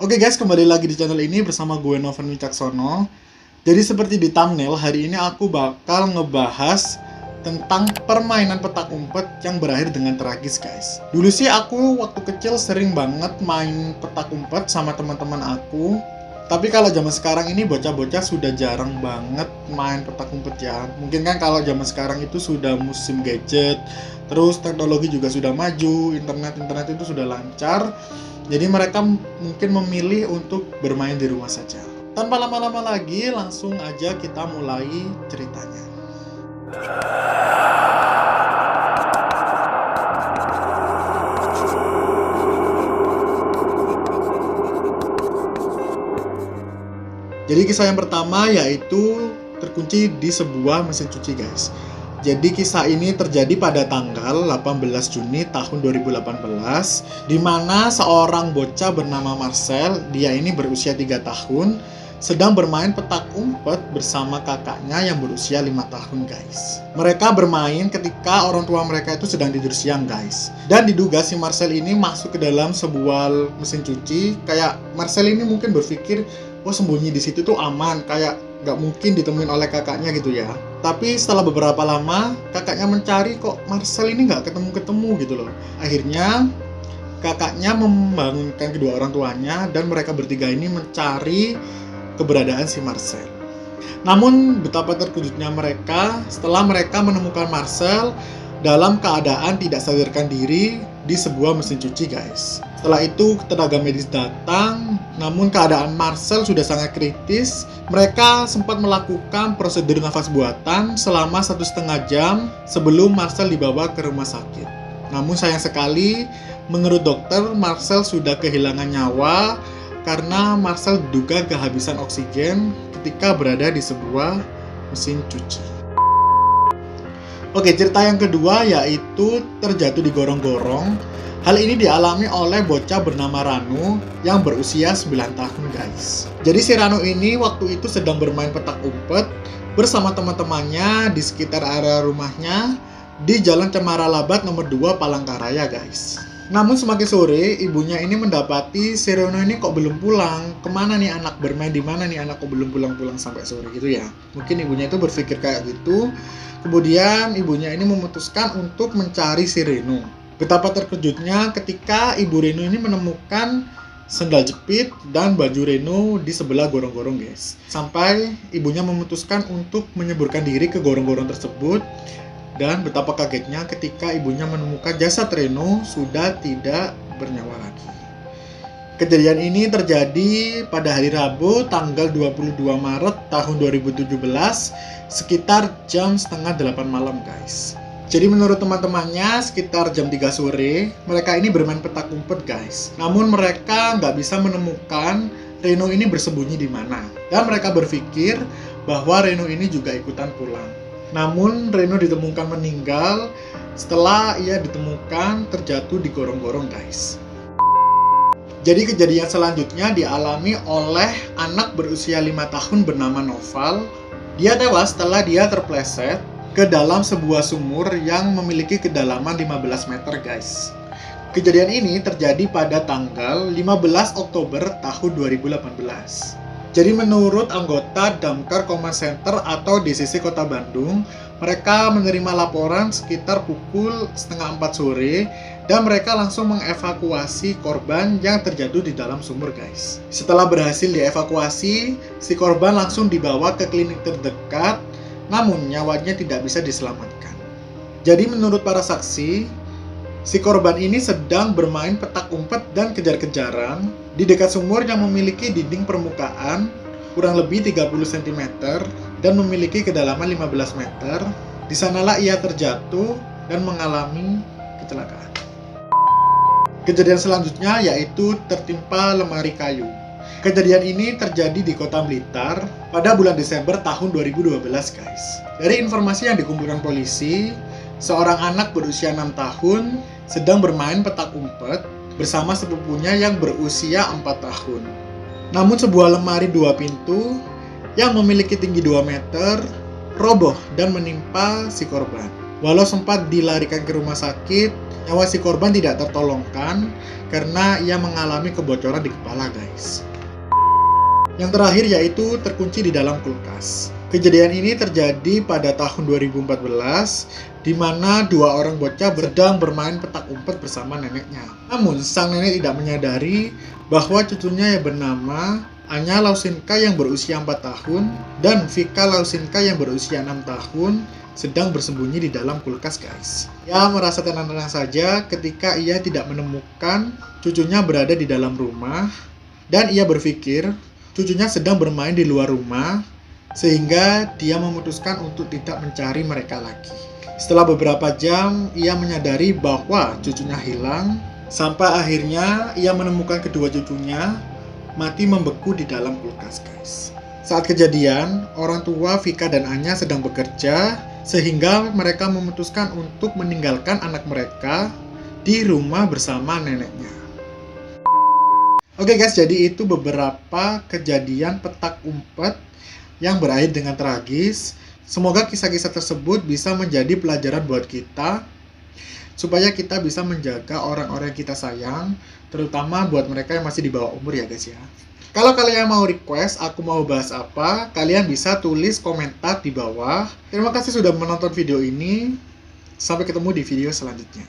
Oke guys, kembali lagi di channel ini bersama gue Novan Wicaksono. Jadi seperti di thumbnail, hari ini aku bakal ngebahas tentang permainan petak umpet yang berakhir dengan tragis guys. Dulu sih aku waktu kecil sering banget main petak umpet sama teman-teman aku. Tapi kalau zaman sekarang ini bocah-bocah sudah jarang banget main petak umpet ya. Mungkin kan kalau zaman sekarang itu sudah musim gadget, terus teknologi juga sudah maju, internet itu sudah lancar. Jadi mereka mungkin memilih untuk bermain di rumah saja. Tanpa lama-lama lagi, langsung aja kita mulai ceritanya. Jadi kisah yang pertama yaitu terkunci di sebuah mesin cuci guys. Jadi kisah ini terjadi pada tanggal 18 Juni tahun 2018 di mana seorang bocah bernama Marcel, dia ini berusia 3 tahun, sedang bermain petak umpet bersama kakaknya yang berusia 5 tahun guys. Mereka bermain ketika orang tua mereka itu sedang tidur siang guys. Dan diduga si Marcel ini masuk ke dalam sebuah mesin cuci. Kayak Marcel ini mungkin berpikir, oh sembunyi di situ tuh aman, kayak nggak mungkin ditemuin oleh kakaknya gitu ya. Tapi setelah beberapa lama kakaknya mencari, kok Marcel ini nggak ketemu gitu loh. Akhirnya kakaknya membangunkan kedua orang tuanya dan mereka bertiga ini mencari keberadaan si Marcel. Namun betapa terkejutnya mereka setelah mereka menemukan Marcel dalam keadaan tidak sadarkan diri di sebuah mesin cuci guys. Setelah itu tenaga medis datang, namun keadaan Marcel sudah sangat kritis. Mereka sempat melakukan prosedur nafas buatan selama 1,5 jam sebelum Marcel dibawa ke rumah sakit. Namun sayang sekali, menurut dokter Marcel sudah kehilangan nyawa karena Marcel diduga kehabisan oksigen ketika berada di sebuah mesin cuci. Oke, cerita yang kedua yaitu terjatuh di gorong-gorong. Hal ini dialami oleh bocah bernama Ranu yang berusia 9 tahun guys. Jadi si Ranu ini waktu itu sedang bermain petak umpet bersama teman-temannya di sekitar area rumahnya di Jalan Cemara Labat nomor 2 Palangkaraya guys. Namun semakin sore, ibunya ini mendapati si Ranu ini kok belum pulang. Kemana nih anak, bermain di mana nih anak, kok belum pulang-pulang sampai sore gitu ya. Mungkin ibunya itu berpikir kayak gitu. Kemudian ibunya ini memutuskan untuk mencari si Renu. Betapa terkejutnya ketika ibu Renu ini menemukan sendal jepit dan baju Renu di sebelah gorong-gorong guys. Sampai ibunya memutuskan untuk menyeburkan diri ke gorong-gorong tersebut. Dan betapa kagetnya ketika ibunya menemukan jasad Renu sudah tidak bernyawa lagi. Kejadian ini terjadi pada hari Rabu tanggal 22 Maret tahun 2017 sekitar jam 7:30 malam guys. Jadi menurut teman-temannya sekitar jam 3 sore mereka ini bermain petak umpet guys. Namun mereka nggak bisa menemukan Reno ini bersembunyi di mana. Dan mereka berpikir bahwa Reno ini juga ikutan pulang. Namun Reno ditemukan meninggal setelah ia ditemukan terjatuh di gorong-gorong guys. Jadi kejadian selanjutnya dialami oleh anak berusia 5 tahun bernama Noval. Dia tewas setelah dia terpleset ke dalam sebuah sumur yang memiliki kedalaman 15 meter guys. Kejadian ini terjadi pada tanggal 15 Oktober tahun 2018. Jadi menurut anggota Damkar Command Center atau DCC Kota Bandung, mereka menerima laporan sekitar pukul 3:30 sore dan mereka langsung mengevakuasi korban yang terjatuh di dalam sumur guys. Setelah berhasil dievakuasi, si korban langsung dibawa ke klinik terdekat, namun nyawanya tidak bisa diselamatkan. Jadi menurut para saksi, si korban ini sedang bermain petak umpet dan kejar-kejaran di dekat sumur yang memiliki dinding permukaan kurang lebih 30 cm dan memiliki kedalaman 15 meter. Di sanalah ia terjatuh dan mengalami kecelakaan. Kejadian selanjutnya yaitu tertimpa lemari kayu. Kejadian ini terjadi di Kota Blitar pada bulan Desember tahun 2012 guys. Dari informasi yang dikumpulkan polisi, seorang anak berusia 6 tahun sedang bermain petak umpet bersama sepupunya yang berusia 4 tahun. Namun sebuah lemari 2 pintu yang memiliki tinggi 2 meter roboh dan menimpa si korban. Walau sempat dilarikan ke rumah sakit, Nyawa si korban tidak tertolongkan karena ia mengalami kebocoran di kepala, guys. Yang terakhir yaitu terkunci di dalam kulkas. Kejadian ini terjadi pada tahun 2014, di mana dua orang bocah sedang bermain petak umpet bersama neneknya. Namun, sang nenek tidak menyadari bahwa cucunya yang bernama Anya Lausinka yang berusia 4 tahun dan Vika Lausinka yang berusia 6 tahun sedang bersembunyi di dalam kulkas, guys. Ia merasa tenang-tenang saja ketika ia tidak menemukan cucunya berada di dalam rumah, dan ia berpikir cucunya sedang bermain di luar rumah, sehingga dia memutuskan untuk tidak mencari mereka lagi. Setelah beberapa jam, ia menyadari bahwa cucunya hilang, sampai akhirnya ia menemukan kedua cucunya mati membeku di dalam kulkas, guys. Saat kejadian, orang tua Vika dan Anya sedang bekerja, sehingga mereka memutuskan untuk meninggalkan anak mereka di rumah bersama neneknya. Oke guys, jadi itu beberapa kejadian petak umpet yang berakhir dengan tragis. Semoga kisah-kisah tersebut bisa menjadi pelajaran buat kita, supaya kita bisa menjaga orang-orang yang kita sayang, terutama buat mereka yang masih di bawah umur ya guys ya. Kalau kalian mau request aku mau bahas apa, kalian bisa tulis komentar di bawah. Terima kasih sudah menonton video ini. Sampai ketemu di video selanjutnya.